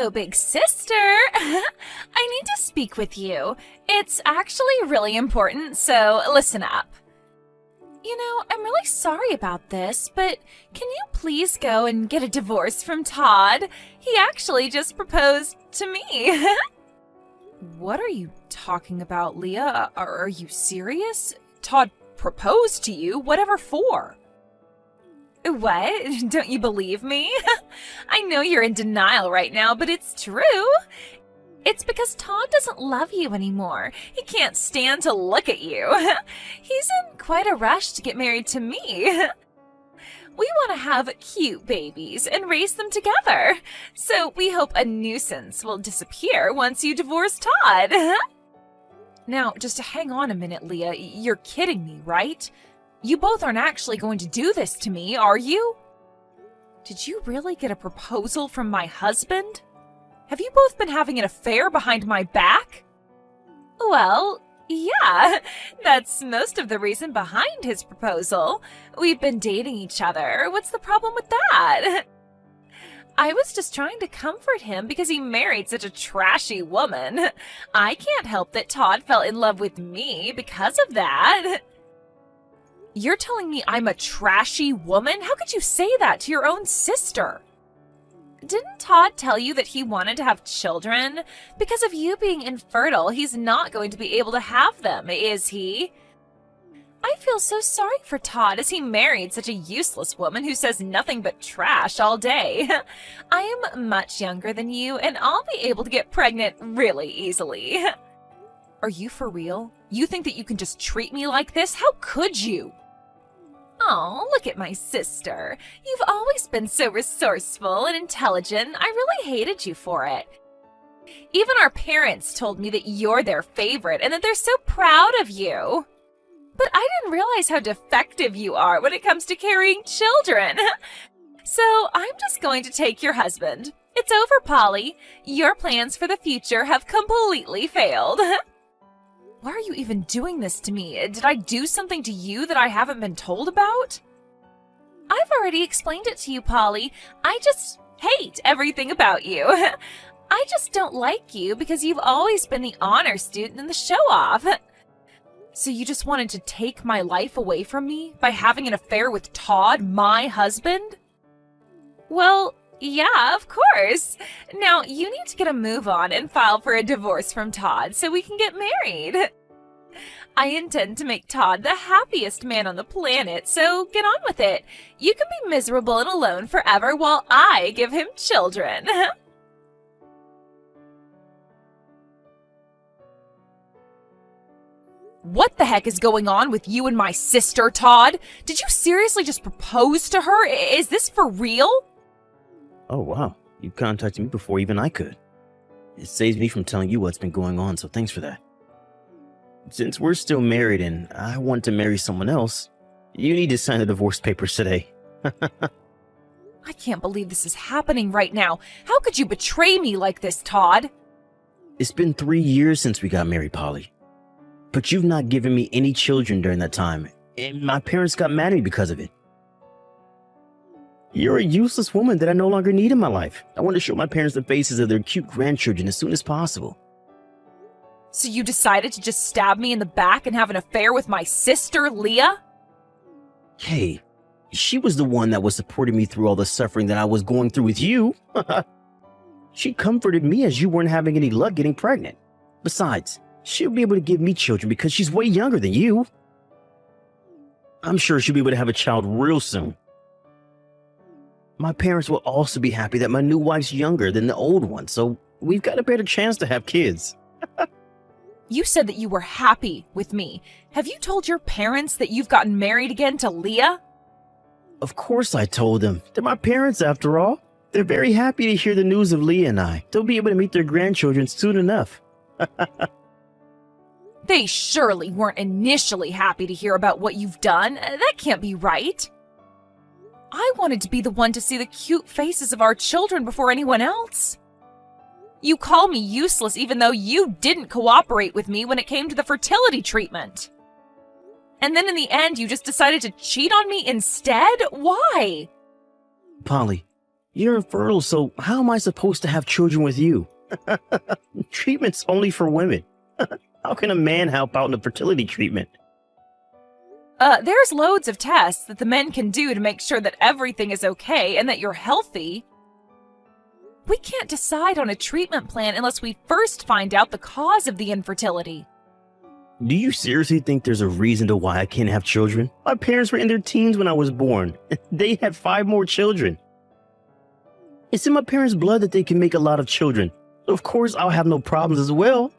Oh, big sister, I need to speak with you. It's actually really important, so listen up. You know, I'm really sorry about this, but can you please go and get a divorce from Todd? He actually just proposed to me. What are you talking about, Leah? Are you serious? Todd proposed to you? Whatever for? What? Don't you believe me? I know you're in denial right now, but it's true. It's because Todd doesn't love you anymore. He can't stand to look at you. He's in quite a rush to get married to me. We want to have cute babies and raise them together. So we hope a nuisance will disappear once you divorce Todd. Now, just hang on a minute, Leah. You're kidding me, right? You both aren't actually going to do this to me, are you? Did you really get a proposal from my husband? Have you both been having an affair behind my back? Well, yeah, that's most of the reason behind his proposal. We've been dating each other. What's the problem with that? I was just trying to comfort him because he married such a trashy woman. I can't help that Todd fell in love with me because of that. You're telling me I'm a trashy woman? How could you say that to your own sister? Didn't Todd tell you that he wanted to have children? Because of you being infertile, he's not going to be able to have them, is he? I feel so sorry for Todd as he married such a useless woman who says nothing but trash all day. I am much younger than you, and I'll be able to get pregnant really easily. Are you for real? You think that you can just treat me like this? How could you? Oh, look at my sister. You've always been so resourceful and intelligent. I really hated you for it. Even our parents told me that you're their favorite and that they're so proud of you. But I didn't realize how defective you are when it comes to carrying children. So I'm just going to take your husband. It's over, Polly. Your plans for the future have completely failed. Why are you even doing this to me? Did I do something to you that I haven't been told about? I've already explained it to you, Polly. I just hate everything about you. I just don't like you because you've always been the honor student and the show-off. So you just wanted to take my life away from me by having an affair with Todd, my husband? Well, yeah, of course. Now, you need to get a move on and file for a divorce from Todd so we can get married. I intend to make Todd the happiest man on the planet, so get on with it. You can be miserable and alone forever while I give him children. What the heck is going on with you and my sister, Todd? Did you seriously just propose to her? Is this for real? Oh, wow. You contacted me before even I could. It saves me from telling you what's been going on, so thanks for that. Since we're still married and I want to marry someone else, you need to sign the divorce papers today. I can't believe this is happening right now. How could you betray me like this, Todd? It's been 3 years since we got married, Polly. But you've not given me any children during that time, and my parents got mad at me because of it. You're a useless woman that I no longer need in my life. I want to show my parents the faces of their cute grandchildren as soon as possible. So you decided to just stab me in the back and have an affair with my sister, Leah? Hey, she was the one that was supporting me through all the suffering that I was going through with you. She comforted me as you weren't having any luck getting pregnant. Besides, she'll be able to give me children because she's way younger than you. I'm sure she'll be able to have a child real soon. My parents will also be happy that my new wife's younger than the old one, so we've got a better chance to have kids. You said that you were happy with me. Have you told your parents that you've gotten married again to Leah? Of course I told them. They're my parents after all. They're very happy to hear the news of Leah and I. They'll be able to meet their grandchildren soon enough. They surely weren't initially happy to hear about what you've done. That can't be right. I wanted to be the one to see the cute faces of our children before anyone else. You call me useless even though you didn't cooperate with me when it came to the fertility treatment. And then in the end, you just decided to cheat on me instead? Why? Polly, You're infertile, so how am I supposed to have children with you? Treatment's only for women. How can a man help out in a fertility treatment? There's loads of tests that the men can do to make sure that everything is okay and that you're healthy. We can't decide on a treatment plan unless we first find out the cause of the infertility. Do you seriously think there's a reason to why I can't have children? My parents were in their teens when I was born. They had 5 more children. It's in my parents' blood that they can make a lot of children. Of course, I'll have no problems as well.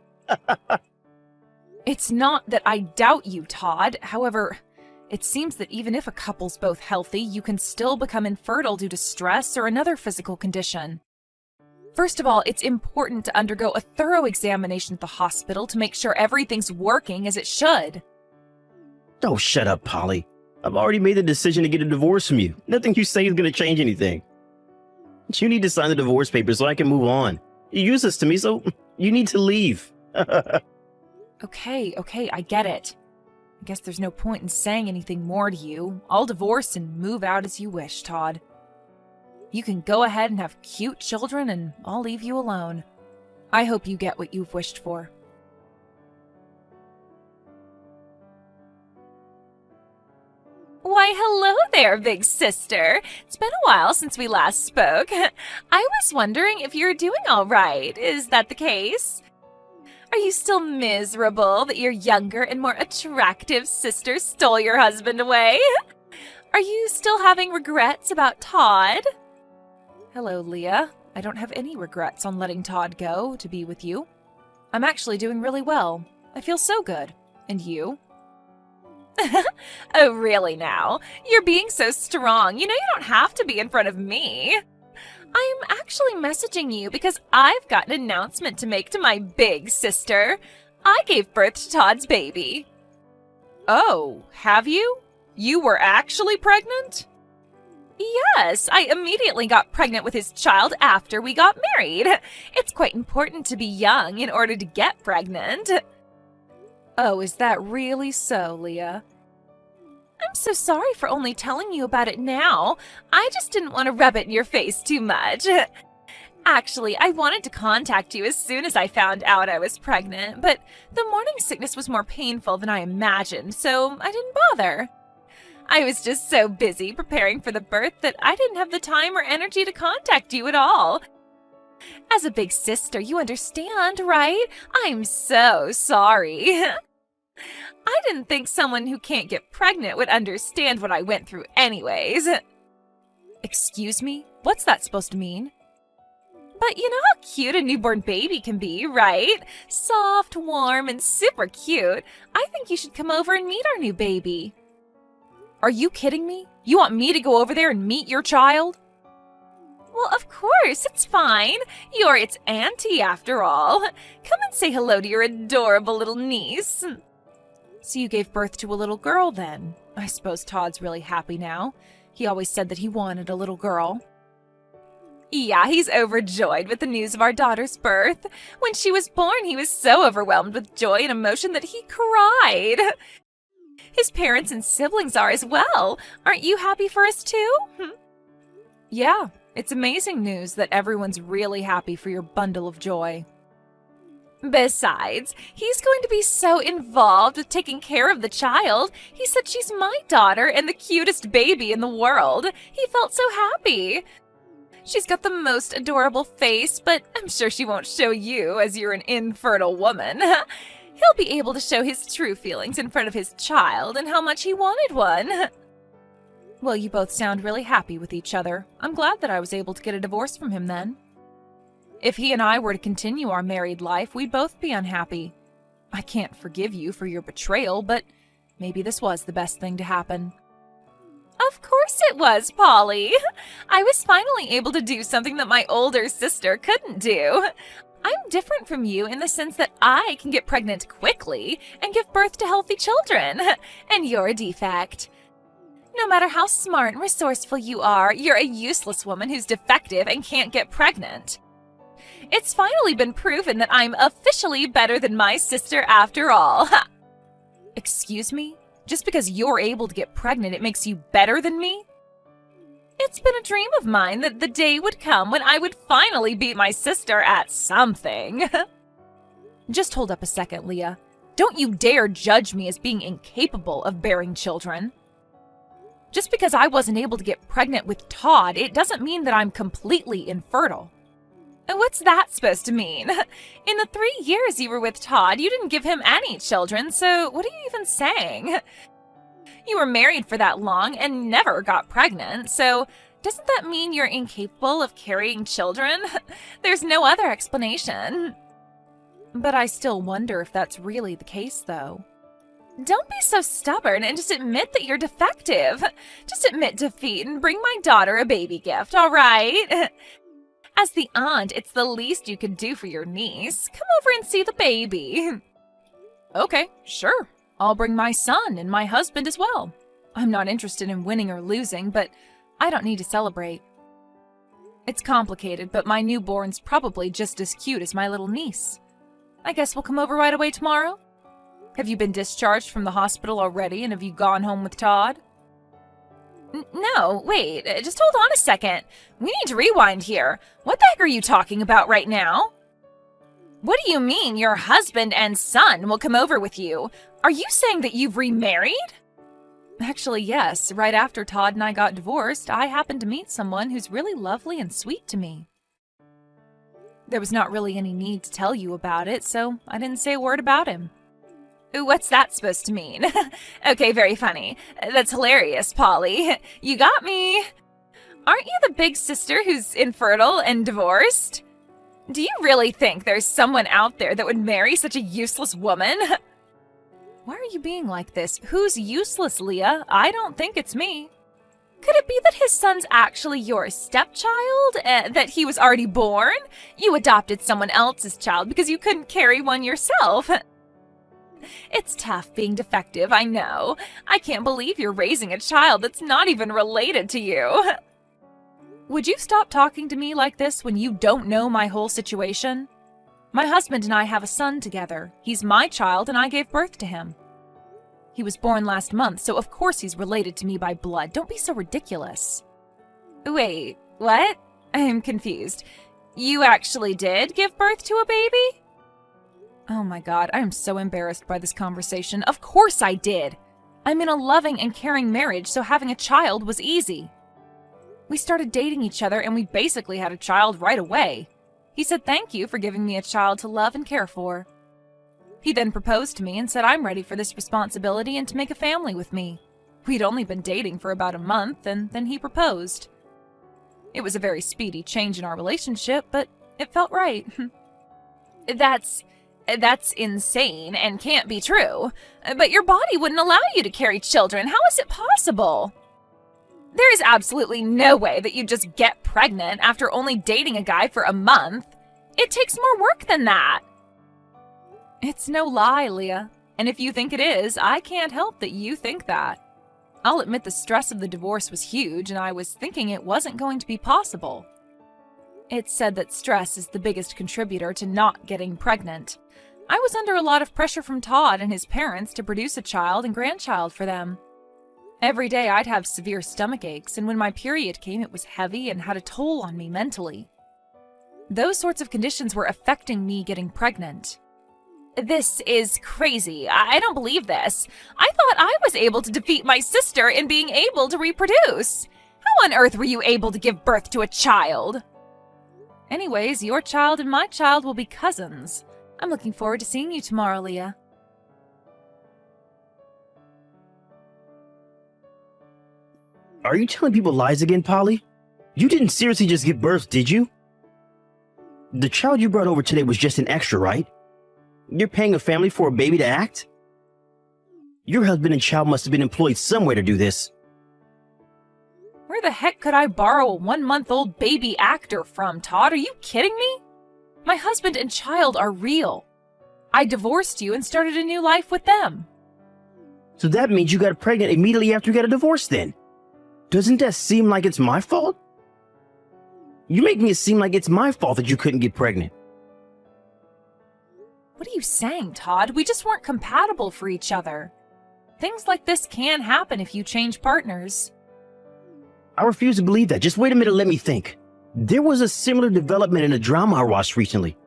It's not that I doubt you, Todd. However, it seems that even if a couple's both healthy, you can still become infertile due to stress or another physical condition. First of all, it's important to undergo a thorough examination at the hospital to make sure everything's working as it should. Oh, shut up, Polly. I've already made the decision to get a divorce from you. Nothing you say is going to change anything. You need to sign the divorce papers so I can move on. You're useless to me, so you need to leave. Okay, I get it. I guess there's no point in saying anything more to you. I'll divorce and move out as you wish, Todd. You can go ahead and have cute children, and I'll leave you alone. I hope you get what you've wished for. Why, hello there, big sister. It's been a while since we last spoke. I was wondering if you're doing all right. Is that the case? Are you still miserable that your younger and more attractive sister stole your husband away? Are you still having regrets about Todd? Hello, Leah. I don't have any regrets on letting Todd go to be with you. I'm actually doing really well. I feel so good. And you? Oh, really now? You're being so strong. You know you don't have to be in front of me. I'm actually messaging you because I've got an announcement to make to my big sister. I gave birth to Todd's baby. Oh, have you? You were actually pregnant? Yes, I immediately got pregnant with his child after we got married. It's quite important to be young in order to get pregnant. Oh, is that really so, Leah? I'm so sorry for only telling you about it now. I just didn't want to rub it in your face too much. Actually, I wanted to contact you as soon as I found out I was pregnant, but the morning sickness was more painful than I imagined, so I didn't bother. I was just so busy preparing for the birth that I didn't have the time or energy to contact you at all. As a big sister, you understand, right? I'm so sorry. I didn't think someone who can't get pregnant would understand what I went through anyways. Excuse me? What's that supposed to mean? But you know how cute a newborn baby can be, right? Soft, warm, and super cute. I think you should come over and meet our new baby. Are you kidding me? You want me to go over there and meet your child? Well, of course, it's fine. You're its auntie after all. Come and say hello to your adorable little niece. So you gave birth to a little girl then? I suppose Todd's really happy now. He always said that he wanted a little girl. Yeah, he's overjoyed with the news of our daughter's birth. When she was born, he was so overwhelmed with joy and emotion that he cried. His parents and siblings are as well. Aren't you happy for us too? Yeah, it's amazing news that everyone's really happy for your bundle of joy. Besides, he's going to be so involved with taking care of the child. He said she's my daughter and the cutest baby in the world. He felt so happy. She's got the most adorable face, but I'm sure she won't show you as you're an infertile woman. He'll be able to show his true feelings in front of his child and how much he wanted one. Well, you both sound really happy with each other. I'm glad that I was able to get a divorce from him then. If he and I were to continue our married life, we'd both be unhappy. I can't forgive you for your betrayal, but maybe this was the best thing to happen. Of course it was, Polly. I was finally able to do something that my older sister couldn't do. I'm different from you in the sense that I can get pregnant quickly and give birth to healthy children, and you're a defect. No matter how smart and resourceful you are, you're a useless woman who's defective and can't get pregnant. It's finally been proven that I'm officially better than my sister after all. Excuse me? Just because you're able to get pregnant, it makes you better than me? It's been a dream of mine that the day would come when I would finally beat my sister at something. Just hold up a second, Leah. Don't you dare judge me as being incapable of bearing children. Just because I wasn't able to get pregnant with Todd, it doesn't mean that I'm completely infertile. What's that supposed to mean? In the 3 years you were with Todd, you didn't give him any children, so what are you even saying? You were married for that long and never got pregnant, so doesn't that mean you're incapable of carrying children? There's no other explanation. But I still wonder if that's really the case, though. Don't be so stubborn and just admit that you're defective. Just admit defeat and bring my daughter a baby gift, all right? As the aunt, it's the least you could do for your niece. Come over and see the baby. Okay, sure. I'll bring my son and my husband as well. I'm not interested in winning or losing, but I don't need to celebrate. It's complicated, but my newborn's probably just as cute as my little niece. I guess we'll come over right away tomorrow? Have you been discharged from the hospital already, and have you gone home with Todd? No, wait, just hold on a second. We need to rewind here. What the heck are you talking about right now? What do you mean your husband and son will come over with you? Are you saying that you've remarried? Actually, yes. Right after Todd and I got divorced, I happened to meet someone who's really lovely and sweet to me. There was not really any need to tell you about it, so I didn't say a word about him. What's that supposed to mean? Okay, very funny. That's hilarious, Polly. You got me. Aren't you the big sister who's infertile and divorced? Do you really think there's someone out there that would marry such a useless woman? Why are you being like this? Who's useless, Leah? I don't think it's me. Could it be that his son's actually your stepchild? That he was already born? You adopted someone else's child because you couldn't carry one yourself. It's tough being defective, I know. I can't believe you're raising a child that's not even related to you. Would you stop talking to me like this when you don't know my whole situation? My husband and I have a son together. He's my child and I gave birth to him. He was born last month, so of course he's related to me by blood. Don't be so ridiculous. Wait, what? I'm confused. You actually did give birth to a baby? Oh my god, I am so embarrassed by this conversation. Of course I did! I'm in a loving and caring marriage, so having a child was easy. We started dating each other and we basically had a child right away. He said thank you for giving me a child to love and care for. He then proposed to me and said I'm ready for this responsibility and to make a family with me. We'd only been dating for about a month and then he proposed. It was a very speedy change in our relationship, but it felt right. That's insane and can't be true. But your body wouldn't allow you to carry children. How is it possible? There is absolutely no way that you just get pregnant after only dating a guy for a month. It takes more work than that. It's no lie, Leah. And if you think it is, I can't help that you think that. I'll admit the stress of the divorce was huge, and I was thinking it wasn't going to be possible. It's said that stress is the biggest contributor to not getting pregnant. I was under a lot of pressure from Todd and his parents to produce a child and grandchild for them. Every day I'd have severe stomach aches, and when my period came, it was heavy and had a toll on me mentally. Those sorts of conditions were affecting me getting pregnant. This is crazy. I don't believe this. I thought I was able to defeat my sister in being able to reproduce. How on earth were you able to give birth to a child? Anyways, your child and my child will be cousins. I'm looking forward to seeing you tomorrow, Leah. Are you telling people lies again, Polly? You didn't seriously just give birth, did you? The child you brought over today was just an extra, right? You're paying a family for a baby to act? Your husband and child must have been employed somewhere to do this. Where the heck could I borrow a 1-month-old baby actor from, Todd? Are you kidding me? My husband and child are real. I divorced you and started a new life with them. So that means you got pregnant immediately after you got a divorce then. Doesn't that seem like it's my fault? You make me seem like it's my fault that you couldn't get pregnant. What are you saying, Todd? We just weren't compatible for each other. Things like this can happen if you change partners. I refuse to believe that. Just wait a minute, let me think. There was a similar development in a drama I watched recently.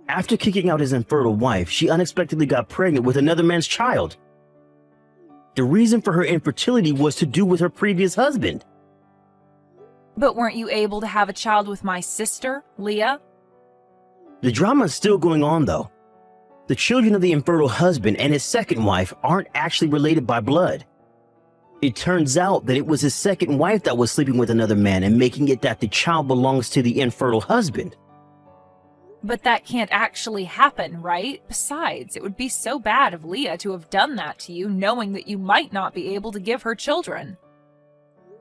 After kicking out his infertile wife, she unexpectedly got pregnant with another man's child. The reason for her infertility was to do with her previous husband. But weren't you able to have a child with my sister, Leah? The drama is still going on, though. The children of the infertile husband and his second wife aren't actually related by blood. It turns out that it was his second wife that was sleeping with another man and making it that the child belongs to the infertile husband. But that can't actually happen, right? Besides, it would be so bad of Leah to have done that to you, knowing that you might not be able to give her children.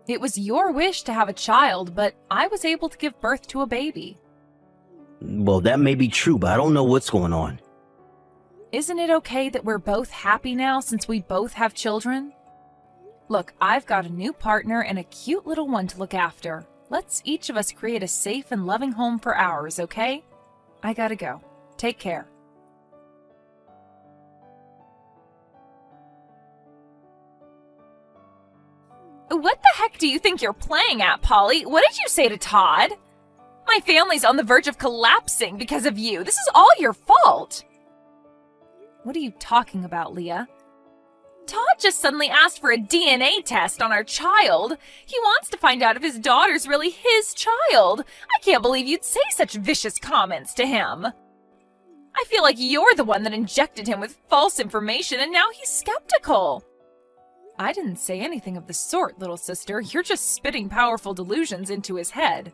It was your wish to have a child, but I was able to give birth to a baby. Well, that may be true, but I don't know what's going on. Isn't it okay that we're both happy now since we both have children? Look, I've got a new partner and a cute little one to look after. Let's each of us create a safe and loving home for ours, okay? I gotta go. Take care. What the heck do you think you're playing at, Polly? What did you say to Todd? My family's on the verge of collapsing because of you. This is all your fault. What are you talking about, Leah? Todd just suddenly asked for a DNA test on our child. He wants to find out if his daughter's really his child. I can't believe you'd say such vicious comments to him. I feel like you're the one that injected him with false information and now he's skeptical. I didn't say anything of the sort, little sister. You're just spitting powerful delusions into his head.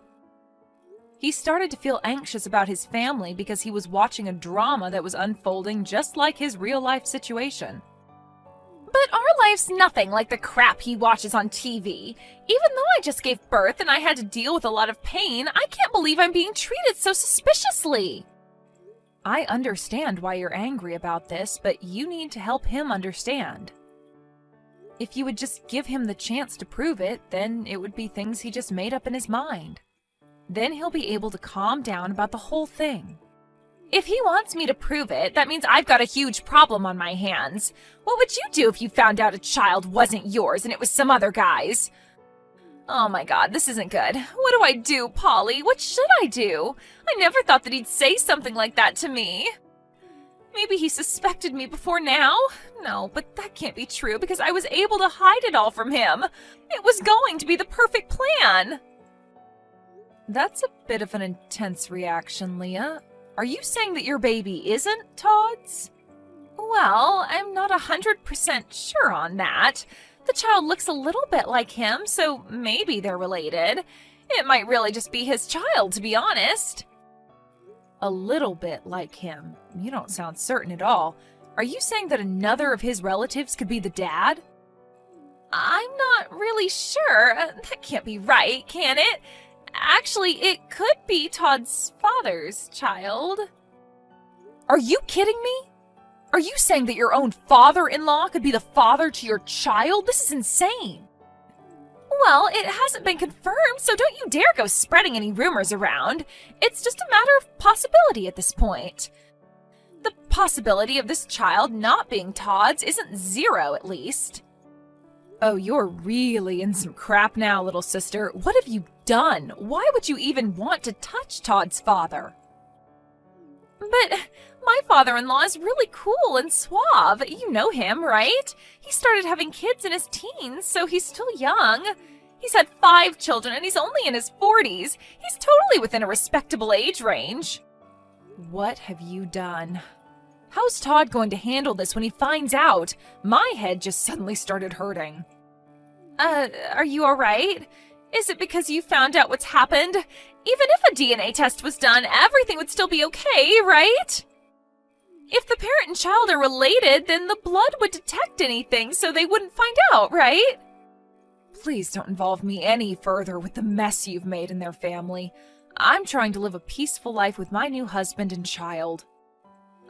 He started to feel anxious about his family because he was watching a drama that was unfolding just like his real-life situation. But our life's nothing like the crap he watches on TV. Even though I just gave birth and I had to deal with a lot of pain, I can't believe I'm being treated so suspiciously. I understand why you're angry about this, but you need to help him understand. If you would just give him the chance to prove it, then it would be things he just made up in his mind. Then he'll be able to calm down about the whole thing. If he wants me to prove it, that means I've got a huge problem on my hands. What would you do if you found out a child wasn't yours and it was some other guy's? Oh my God, this isn't good. What do I do, Polly? What should I do? I never thought that he'd say something like that to me. Maybe he suspected me before now? No, but that can't be true because I was able to hide it all from him. It was going to be the perfect plan. That's a bit of an intense reaction, Leah. Are you saying that your baby isn't Todd's? Well, I'm not 100% sure on that. The child looks a little bit like him, so maybe they're related. It might really just be his child, to be honest. A little bit like him? You don't sound certain at all. Are you saying that another of his relatives could be the dad? I'm not really sure. That can't be right, can it? Actually, it could be Todd's father's child. Are you kidding me? Are you saying that your own father-in-law could be the father to your child? This is insane. Well, it hasn't been confirmed, so don't you dare go spreading any rumors around. It's just a matter of possibility at this point. The possibility of this child not being Todd's isn't zero, at least. Oh, you're really in some crap now, little sister. What have you done? Why would you even want to touch Todd's father? But my father-in-law is really cool and suave. You know him, right? He started having kids in his teens, so he's still young. He's had 5 children and he's only in his 40s. He's totally within a respectable age range. What have you done? How's Todd going to handle this when he finds out? My head just suddenly started hurting. Are you all right? Is it because you found out what's happened? Even if a DNA test was done, everything would still be okay, right? If the parent and child are related, then the blood would detect anything so they wouldn't find out, right? Please don't involve me any further with the mess you've made in their family. I'm trying to live a peaceful life with my new husband and child.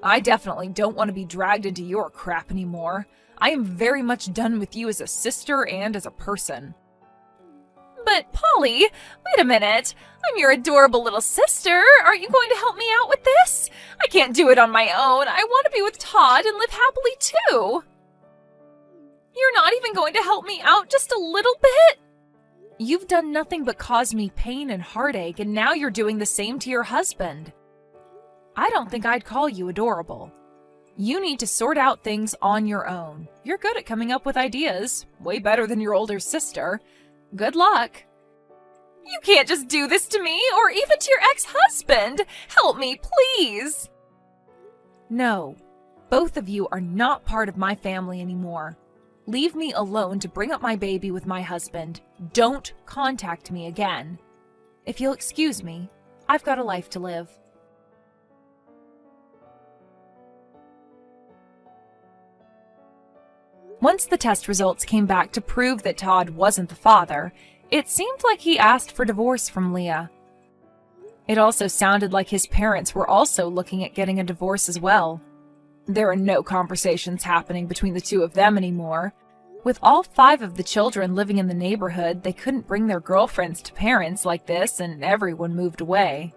I definitely don't want to be dragged into your crap anymore. I am very much done with you as a sister and as a person. But, Polly, wait a minute. I'm your adorable little sister. Aren't you going to help me out with this? I can't do it on my own. I want to be with Todd and live happily too. You're not even going to help me out just a little bit? You've done nothing but cause me pain and heartache, and now you're doing the same to your husband. I don't think I'd call you adorable. You need to sort out things on your own. You're good at coming up with ideas, way better than your older sister. Good luck. You can't just do this to me, or even to your ex-husband. Help me, please. No, both of you are not part of my family anymore. Leave me alone to bring up my baby with my husband. Don't contact me again. If you'll excuse me, I've got a life to live. Once the test results came back to prove that Todd wasn't the father, it seemed like he asked for divorce from Leah. It also sounded like his parents were also looking at getting a divorce as well. There are no conversations happening between the two of them anymore. With all 5 of the children living in the neighborhood, they couldn't bring their girlfriends to parents like this, and everyone moved away.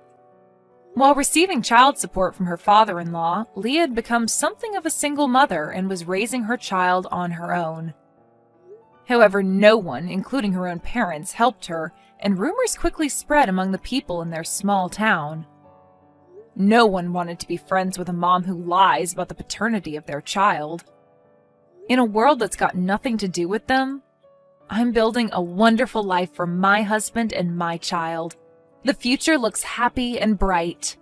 While receiving child support from her father-in-law, Leah had become something of a single mother and was raising her child on her own. However, no one, including her own parents, helped her, and rumors quickly spread among the people in their small town. No one wanted to be friends with a mom who lies about the paternity of their child. In a world that's got nothing to do with them, I'm building a wonderful life for my husband and my child. The future looks happy and bright.